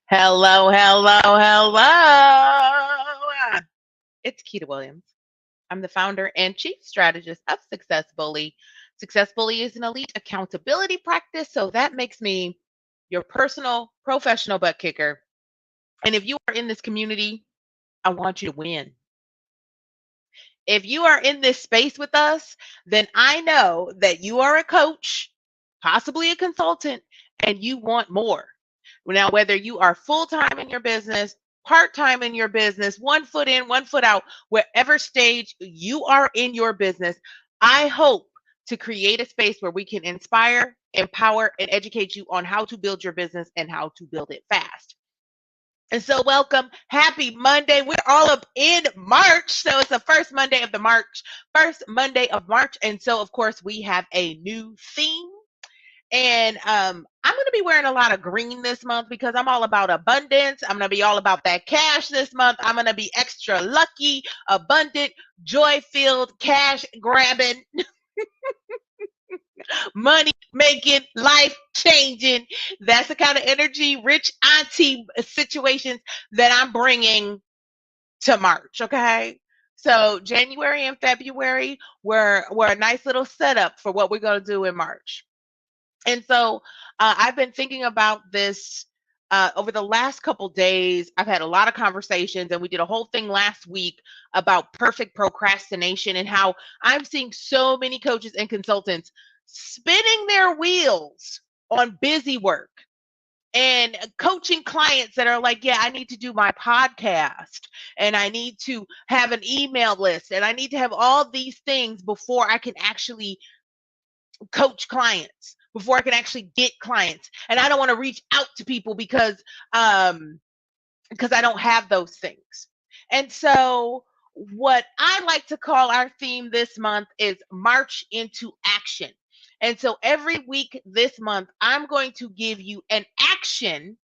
Hello, hello, hello. It's Keita Williams. I'm the founder and chief strategist of Success Bully. Success Bully is an elite accountability practice, so that makes me your personal professional butt kicker. And if you are in this community, I want you to win. If you are in this space with us, then I know that you are a coach, possibly a consultant, and you want more. Now, whether you are full time in your business, part time in your business, one foot in, one foot out, wherever stage you are in your business, I hope to create a space where we can inspire, empower, and educate you on how to build your business and how to build it fast. And so, welcome. Happy Monday. We're all up in March. So, it's the first Monday of March. And so, of course, we have a new theme. And I'm going to be wearing a lot of green this month because I'm all about abundance. I'm going to be all about that cash this month. I'm going to be extra lucky, abundant, joy filled, cash grabbing, money making, life changing. That's the kind of energy, rich auntie situations that I'm bringing to March. Okay. So January and February were a nice little setup for what we're going to do in March. And so I've been thinking about this over the last couple days. I've had a lot of conversations, and we did a whole thing last week about perfect procrastination and how I'm seeing so many coaches and consultants spinning their wheels on busy work and coaching clients that are like, yeah, I need to do my podcast and I need to have an email list and I need to have all these things before I can actually coach clients, before I can actually get clients. And I don't want to reach out to people because I don't have those things. And so what I like to call our theme this month is March into Action. And so every week this month, I'm going to give you an action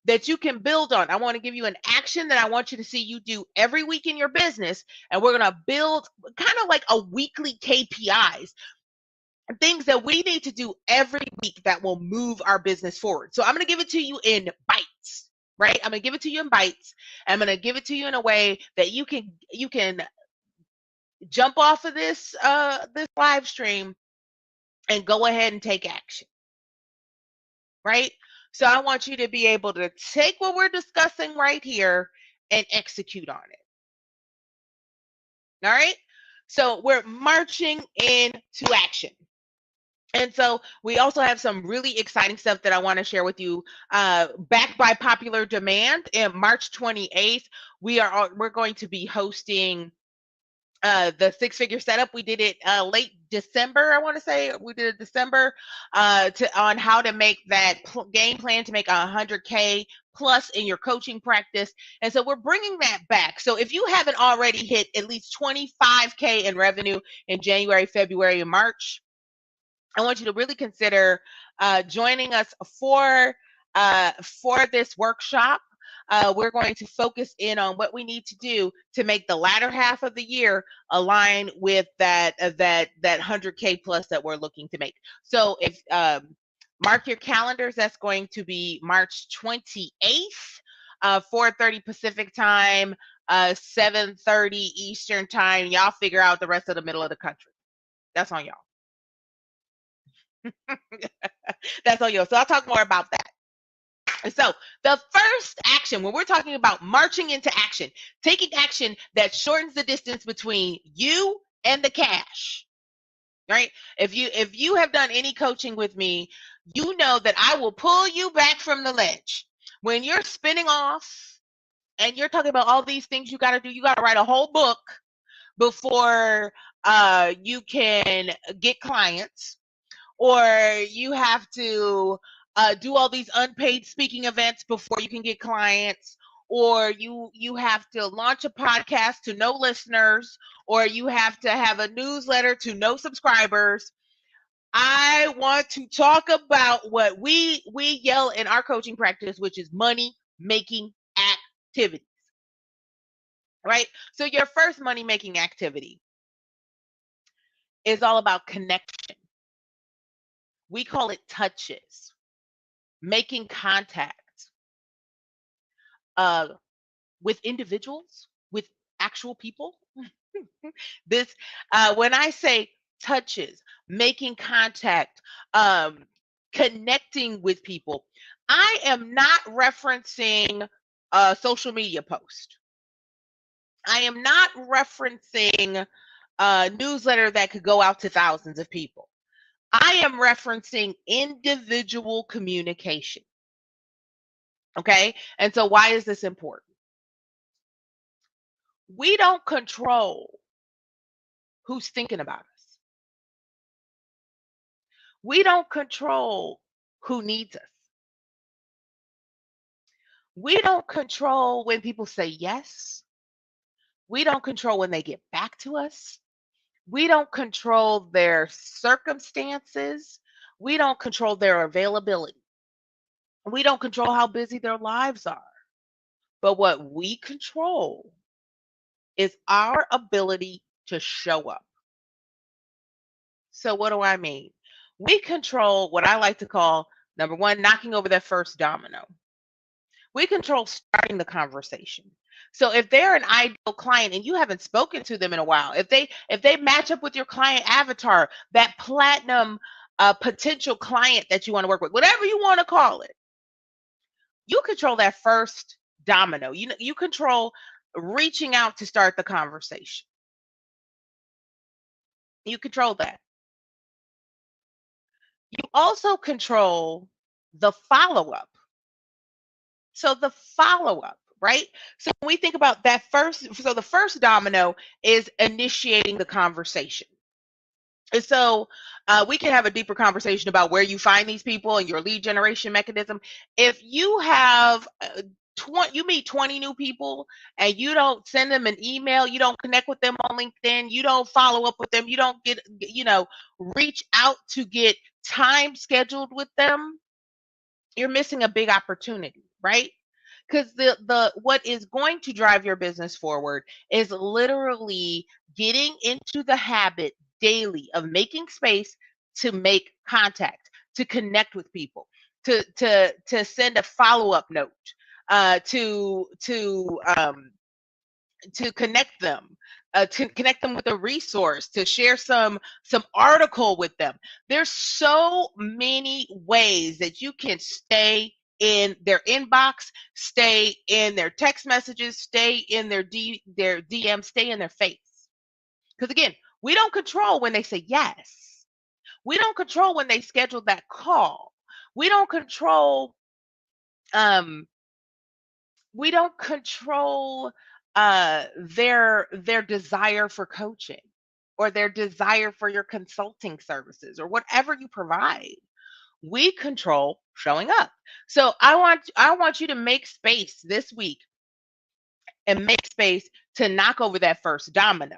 that you can build on. I want to give you an action that I want you to see you do every week in your business. And we're going to build kind of like a weekly KPIs, things that we need to do every week that will move our business forward. So I'm going to give it to you in bites, right? I'm going to give it to you in bites. I'm going to give it to you in a way that you can jump off of this live stream and go ahead and take action, right? So I want you to be able to take what we're discussing right here and execute on it. All right? So we're marching into action. And so we also have some really exciting stuff that I want to share with you. Backed by popular demand, in March 28th, we're going to be hosting the Six Figure Setup. We did it late December, I want to say. We did it December on how to make that game plan to make 100K plus in your coaching practice. And so we're bringing that back. So if you haven't already hit at least 25K in revenue in January, February, and March, I want you to really consider joining us for this workshop. We're going to focus in on what we need to do to make the latter half of the year align with that 100K plus that we're looking to make. So if mark your calendars, that's going to be March 28th, 4:30 Pacific time, 7:30 Eastern time. Y'all figure out the rest of the middle of the country. That's on y'all. That's on you. So I'll talk more about that. So the first action, when we're talking about marching into action, taking action that shortens the distance between you and the cash, right? If you have done any coaching with me, you know that I will pull you back from the ledge. When you're spinning off and you're talking about all these things you got to do, you got to write a whole book before you can get clients, or you have to do all these unpaid speaking events before you can get clients, or you have to launch a podcast to no listeners, or you have to have a newsletter to no subscribers. I want to talk about what we yell in our coaching practice, which is money making activities, right? So your first money making activity is all about connection. We call it touches, making contact, uh, with individuals, with actual people. This, when I say touches, making contact, um, connecting with people, I am not referencing a social media post. I am not referencing a newsletter that could go out to thousands of people. I am referencing individual communication. Okay. And so, why is this important? We don't control who's thinking about us, we don't control who needs us, we don't control when people say yes, we don't control when they get back to us, we don't control their circumstances, we don't control their availability, we don't control how busy their lives are. But what we control is our ability to show up. So, what do I mean? We control what I like to call number one, knocking over that first domino. We control starting the conversation. So if they're an ideal client and you haven't spoken to them in a while, if they match up with your client avatar, that platinum potential client that you want to work with, whatever you want to call it, you control that first domino. You control reaching out to start the conversation. You control that. You also control the follow up. So the follow up, right? So when we think about that first, so the first domino is initiating the conversation. And so we can have a deeper conversation about where you find these people and your lead generation mechanism. If you have 20, you meet 20 new people and you don't send them an email, you don't connect with them on LinkedIn, you don't follow up with them, you don't reach out to get time scheduled with them, you're missing a big opportunity, right? Because the what is going to drive your business forward is literally getting into the habit daily of making space to make contact, to connect with people, to send a follow-up note, to connect them, to connect them with a resource, to share some article with them. There's so many ways that you can stay in their inbox, stay in their text messages, stay in their DM, stay in their face. Because again, we don't control when they say yes. We don't control when they schedule that call. We don't control um we don't control their desire for coaching or their desire for your consulting services or whatever you provide. We control showing up. So I want you to make space this week and make space to knock over that first domino.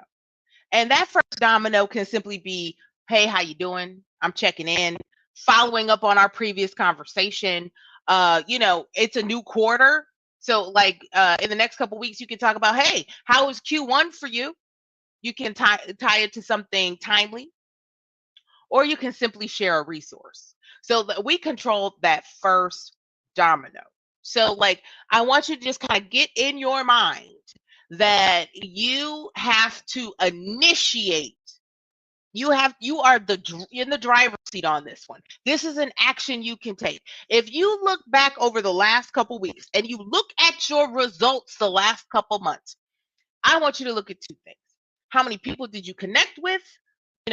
And that first domino can simply be, hey, how you doing? I'm checking in, following up on our previous conversation. It's a new quarter. So like in the next couple weeks, you can talk about, hey, how was Q1 for you? You can tie it to something timely, or you can simply share a resource. So that we control that first domino. So like I want you to just kind of get in your mind that you have to initiate. You are in the driver's seat on this one. This is an action you can take. If you look back over the last couple weeks and you look at your results the last couple months, I want you to look at two things. How many people did you connect with?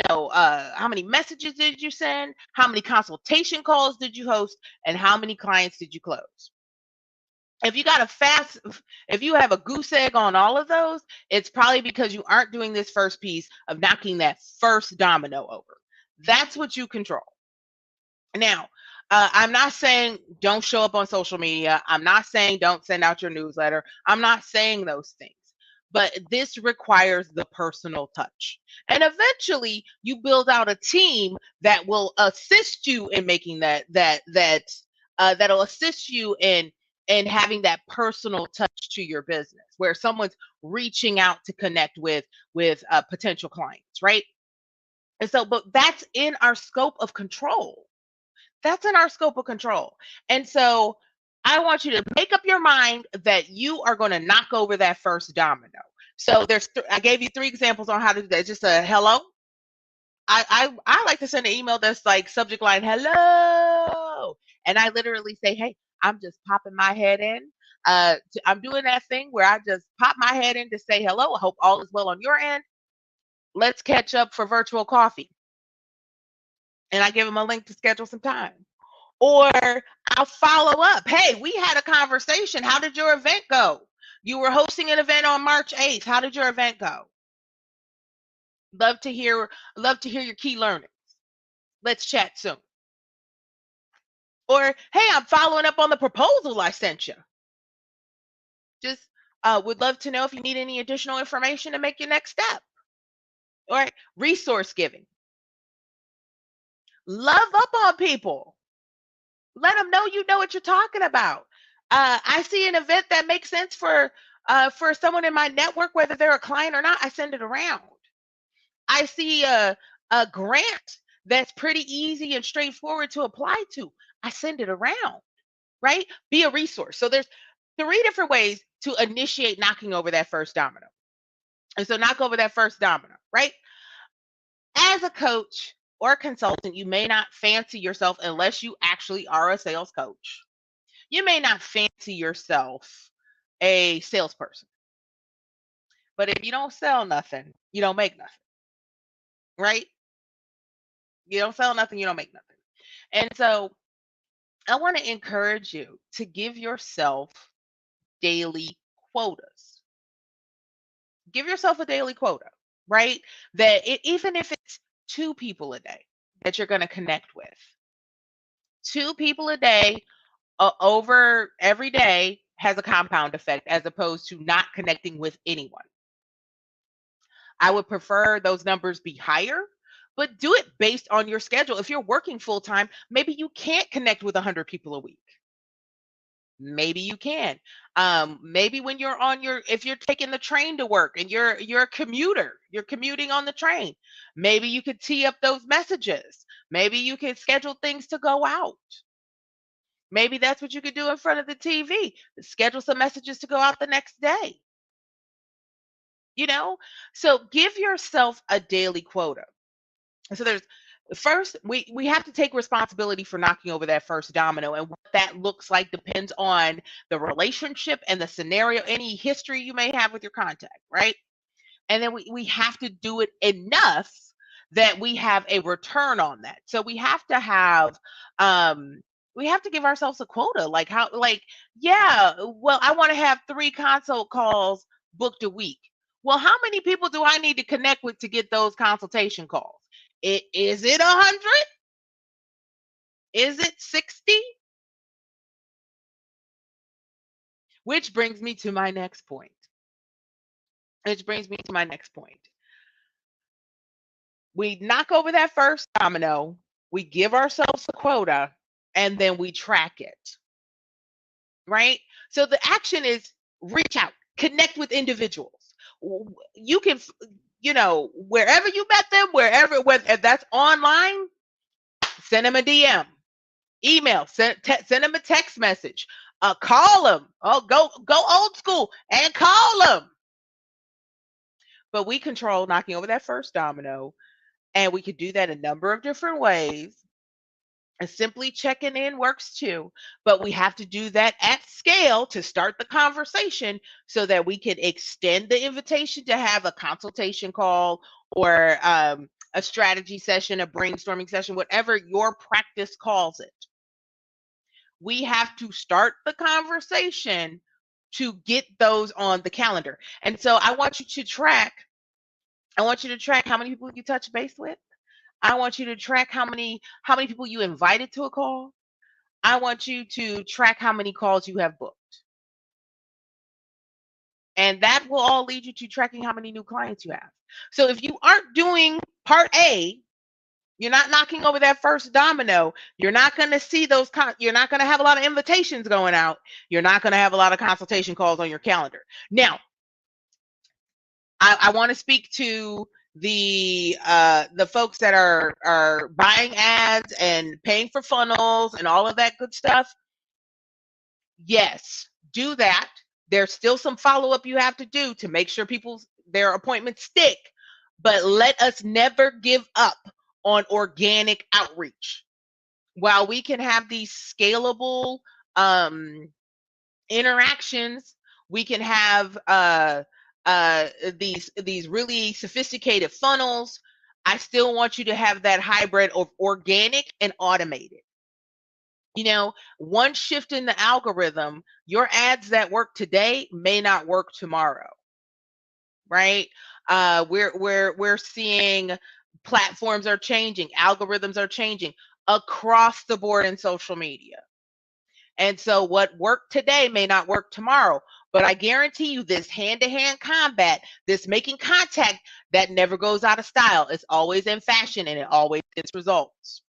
How many messages did you send? How many consultation calls did you host? And how many clients did you close? If you got a fast, if you have a goose egg on all of those, it's probably because you aren't doing this first piece of knocking that first domino over. That's what you control. Now, I'm not saying don't show up on social media. I'm not saying don't send out your newsletter. I'm not saying those things. But this requires the personal touch. And eventually you build out a team that will assist you in making that'll assist you in having that personal touch to your business where someone's reaching out to connect with potential clients, right? And so, but that's in our scope of control. That's in our scope of control. And so I want you to make up your mind that you are going to knock over that first domino. So I gave you 3 examples on how to do that. Just a hello. I like to send an email that's like subject line hello, and I literally say, hey, I'm just popping my head in. I'm doing that thing where I just pop my head in to say hello. I hope all is well on your end. Let's catch up for virtual coffee. And I give them a link to schedule some time. Or I'll follow up. Hey, we had a conversation. How did your event go? You were hosting an event on March 8th. How did your event go? Love to hear your key learnings. Let's chat soon. Or, hey, I'm following up on the proposal I sent you. Just would love to know if you need any additional information to make your next step. All right, resource giving. Love up on people. Let them know you know what you're talking about. I see an event that makes sense for someone in my network, whether they're a client or not. I send it around. I see a grant that's pretty easy and straightforward to apply to. I send it around, right? Be a resource. So there's 3 different ways to initiate knocking over that first domino. And so knock over that first domino, right? As a coach or a consultant, you may not fancy yourself unless you actually are a sales coach. You may not fancy yourself a salesperson. But if you don't sell nothing, you don't make nothing. Right? You don't sell nothing, you don't make nothing. And so I want to encourage you to give yourself daily quotas. Give yourself a daily quota, right? Even if it's 2 people a day that you're going to connect with, 2 people a day over every day has a compound effect as opposed to not connecting with anyone. I would prefer those numbers be higher, but do it based on your schedule. If you're working full time, maybe you can't connect with 100 people a week. Maybe you can. Maybe when you're if you're taking the train to work and you're a commuter, you're commuting on the train, maybe you could tee up those messages. Maybe you could schedule things to go out. Maybe that's what you could do in front of the TV. Schedule some messages to go out the next day. So give yourself a daily quota. So there's first, we have to take responsibility for knocking over that first domino, and what that looks like depends on the relationship and the scenario, any history you may have with your contact, right? And then we have to do it enough that we have a return on that. So we have to give ourselves a quota. Yeah, well, I want to have 3 consult calls booked a week. Well, how many people do I need to connect with to get those consultation calls? Is it 100? Is it 60? Which brings me to my next point. We knock over that first domino, we give ourselves a quota, and then we track it. Right? So the action is reach out, connect with individuals. You can, wherever you met them, whether that's online, send them a DM, email, send them a text message, call them. Oh, go old school and call them. But we control knocking over that first domino, and we could do that a number of different ways. And simply checking in works too, but we have to do that at scale to start the conversation so that we can extend the invitation to have a consultation call or a strategy session, a brainstorming session, whatever your practice calls it. We have to start the conversation to get those on the calendar. And so I want you to track how many people you touch base with. I want you to track how many people you invited to a call. I want you to track how many calls you have booked. And that will all lead you to tracking how many new clients you have. So if you aren't doing part A, you're not knocking over that first domino, you're not going to see you're not going to have a lot of invitations going out. You're not going to have a lot of consultation calls on your calendar. Now, I want to speak to the folks that are buying ads and paying for funnels and all of that good stuff. Yes, do that. There's still some follow-up you have to do to make sure their appointments stick, but let us never give up on organic outreach. While we can have these scalable um, interactions, we can have these really sophisticated funnels. I still want you to have that hybrid of organic and automated. One shift in the algorithm, your ads that work today may not work tomorrow, right? We're seeing platforms are changing, algorithms are changing across the board in social media. And so what worked today may not work tomorrow, but I guarantee you this hand-to-hand combat, this making contact, that never goes out of style. It's always in fashion and it always gets results.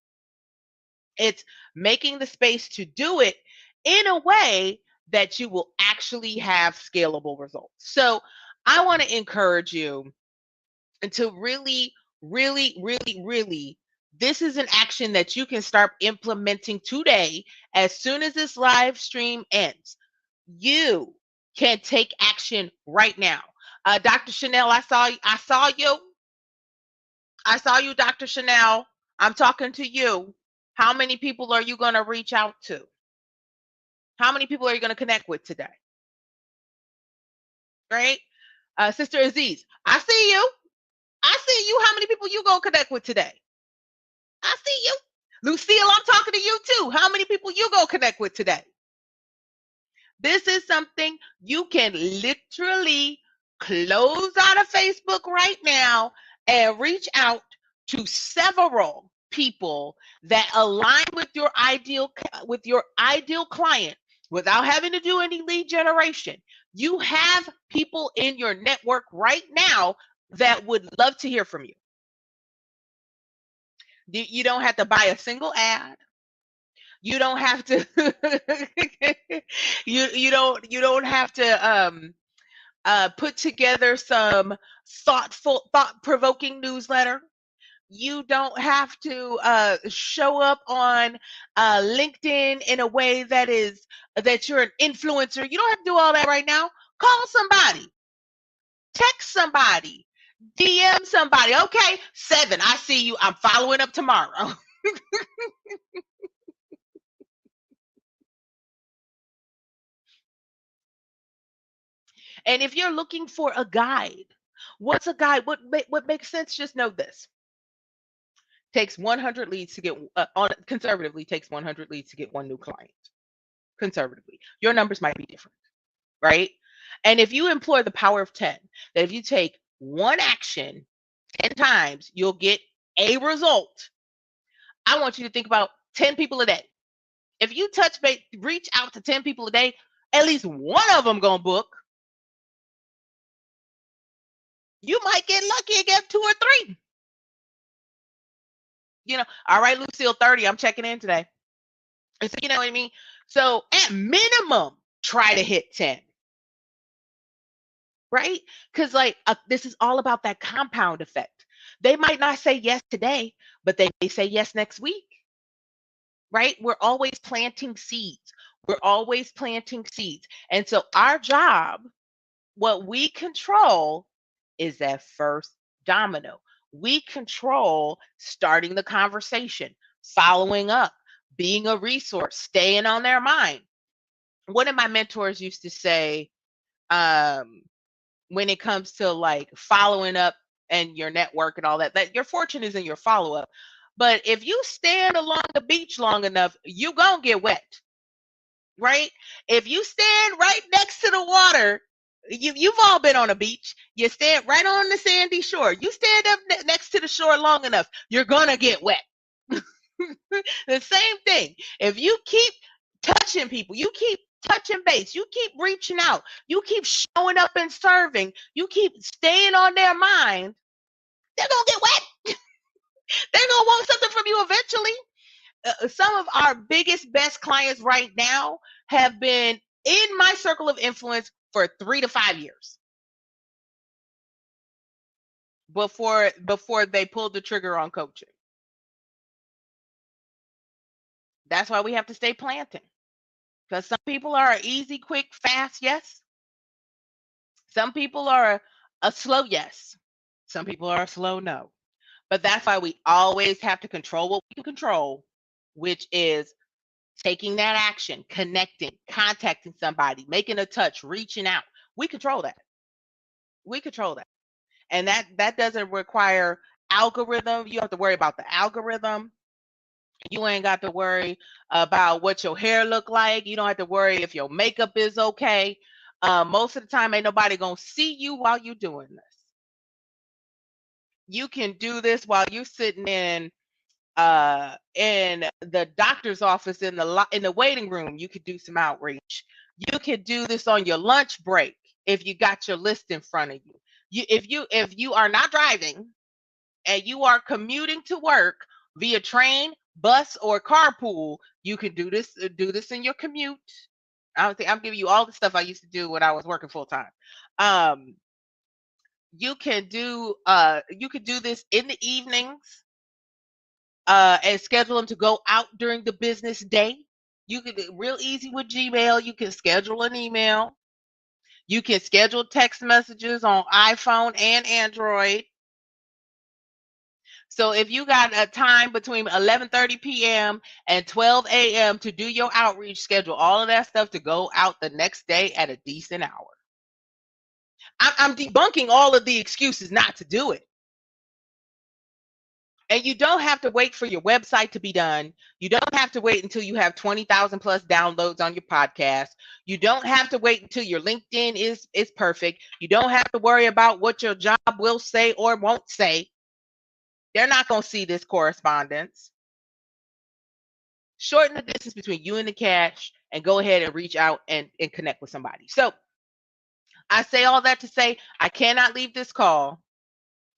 It's making the space to do it in a way that you will actually have scalable results. So I want to encourage you to really, really, really, really, this is an action that you can start implementing today. As soon as this live stream ends, you can take action right now. Dr. Chanel, I saw you, Dr. Chanel. I'm talking to you. How many people are you going to reach out to? How many people are you going to connect with today? Right? Sister Aziz, I see you. I see you. How many people you going to connect with today? I see you. Lucille, I'm talking to you too. How many people you going to connect with today? This is something you can literally close out of Facebook right now and reach out to several people that align with your ideal client without having to do any lead generation. You have people in your network right now that would love to hear from you. You don't have to buy a single ad. You don't have to you don't have to put together some thought-provoking newsletter. You don't have to show up on LinkedIn in a way that you're an influencer. You don't have to do all that right now. Call somebody, text somebody, DM somebody. Okay, 7, I see you. I'm following up tomorrow. And if you're looking for a guide, what's a guide? What makes sense? Just know this. Takes 100 leads to get conservatively takes 100 leads to get one new client. Conservatively, your numbers might be different, right? And if you employ the power of 10, that if you take one action 10 times, you'll get a result. I want you to think about 10 people a day. If you reach out to 10 people a day, at least one of them gonna book. You might get lucky and get 2 or 3. All right, Lucille, 30. I'm checking in today. So, you know what I mean? So at minimum, try to hit 10. Right? Because this is all about that compound effect. They might not say yes today, but they may say yes next week. Right? We're always planting seeds. We're always planting seeds. And so our job, what we control, is that first domino. We control starting the conversation, following up, being a resource, staying on their mind. One of my mentors used to say, when it comes to following up and your network and all that your fortune is in your follow-up. But if you stand along the beach long enough, you gonna get wet, right? If you stand right next to the water, you've all been on a beach. You stand right on the sandy shore. You stand up next to the shore long enough, you're gonna get wet. The same thing. If you keep touching people, you keep touching base, you keep reaching out, you keep showing up and serving, you keep staying on their mind, they're gonna get wet. They're gonna want something from you eventually. Some of our biggest, best clients right now have been in my circle of influence for 3 to 5 years before they pulled the trigger on coaching. That's why we have to stay planting. Because some people are a easy, quick, fast yes. Some people are a slow yes. Some people are a slow no. But that's why we always have to control what we can control, which is taking that action, connecting, contacting somebody, making a touch, reaching out. We control that. We control that. And that doesn't require algorithm. You don't have to worry about the algorithm. You ain't got to worry about what your hair look like. You don't have to worry if your makeup is okay. Most of the time, ain't nobody gonna see you while you're doing this. You can do this while you're sitting in the doctor's office in the waiting room. You could do some outreach. You could do this on your lunch break if you got your list in front of you. If you are not driving and you are commuting to work via train, bus, or carpool, you can do this in your commute. I'm giving you all the stuff I used to do when I was working full time. Um, you can do this in the evenings and schedule them to go out during the business day. You can do real easy with Gmail. You can schedule an email. You can schedule text messages on iPhone and Android. So if you got a time between 11:30 p.m. and 12 a.m. to do your outreach, schedule all of that stuff to go out the next day at a decent hour. I'm debunking all of the excuses not to do it. And you don't have to wait for your website to be done. You don't have to wait until you have 20,000 plus downloads on your podcast. You don't have to wait until your LinkedIn is perfect. You don't have to worry about what your job will say or won't say. They're not going to see this correspondence. Shorten the distance between you and the cash and go ahead and reach out and connect with somebody. So I say all that to say I cannot leave this call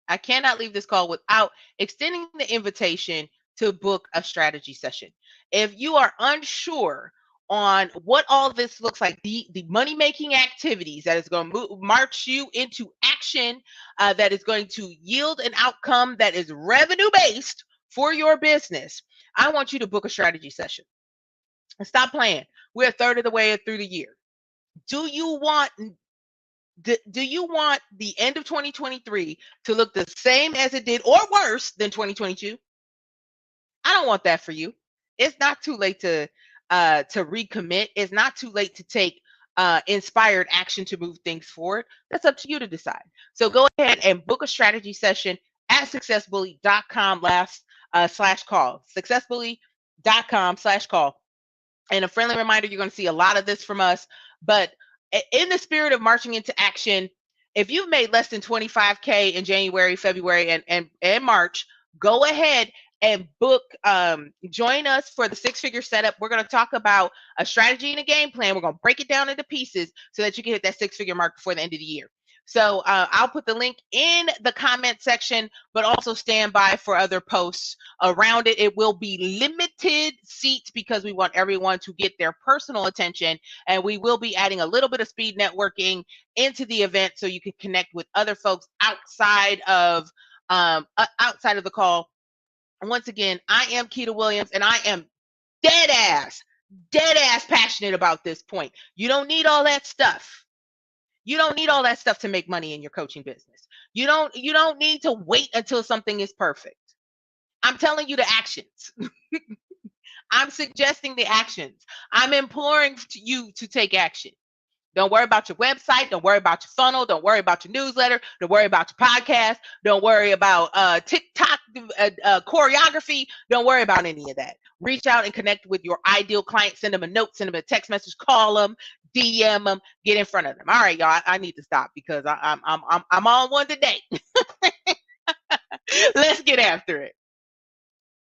without extending the invitation to book a strategy session. If you are unsure on what all this looks like, the money making activities that is going to march you into action, that is going to yield an outcome that is revenue based for your business, I want you to book a strategy session. Stop playing. We're a third of the way through the year. Do you want the end of 2023 to look the same as it did or worse than 2022? I don't want that for you. It's not too late to recommit. It's not too late to take inspired action to move things forward. That's up to you to decide. So go ahead and book a strategy session at successbully.com/call. Successbully.com/call. And a friendly reminder, you're going to see a lot of this from us. But in the spirit of marching into action, if you've made less than 25K in January, February, and March, go ahead and book, join us for the six-figure setup. We're going to talk about a strategy and a game plan. We're going to break it down into pieces so that you can hit that six-figure mark before the end of the year. So I'll put the link in the comment section, but also stand by for other posts around it. It will be limited seats because we want everyone to get their personal attention, and we will be adding a little bit of speed networking into the event so you can connect with other folks outside of the call. And once again, I am Keita Williams, and I am dead ass passionate about this point. You don't need all that stuff. You don't need all that stuff to make money in your coaching business. You don't need to wait until something is perfect. I'm telling you the actions. I'm suggesting the actions. I'm imploring you to take action. Don't worry about your website. Don't worry about your funnel. Don't worry about your newsletter. Don't worry about your podcast. Don't worry about TikTok choreography. Don't worry about any of that. Reach out and connect with your ideal client. Send them a note. Send them a text message. Call them. DM them. Get in front of them. All right, y'all. I need to stop because I'm on one today. Let's get after it.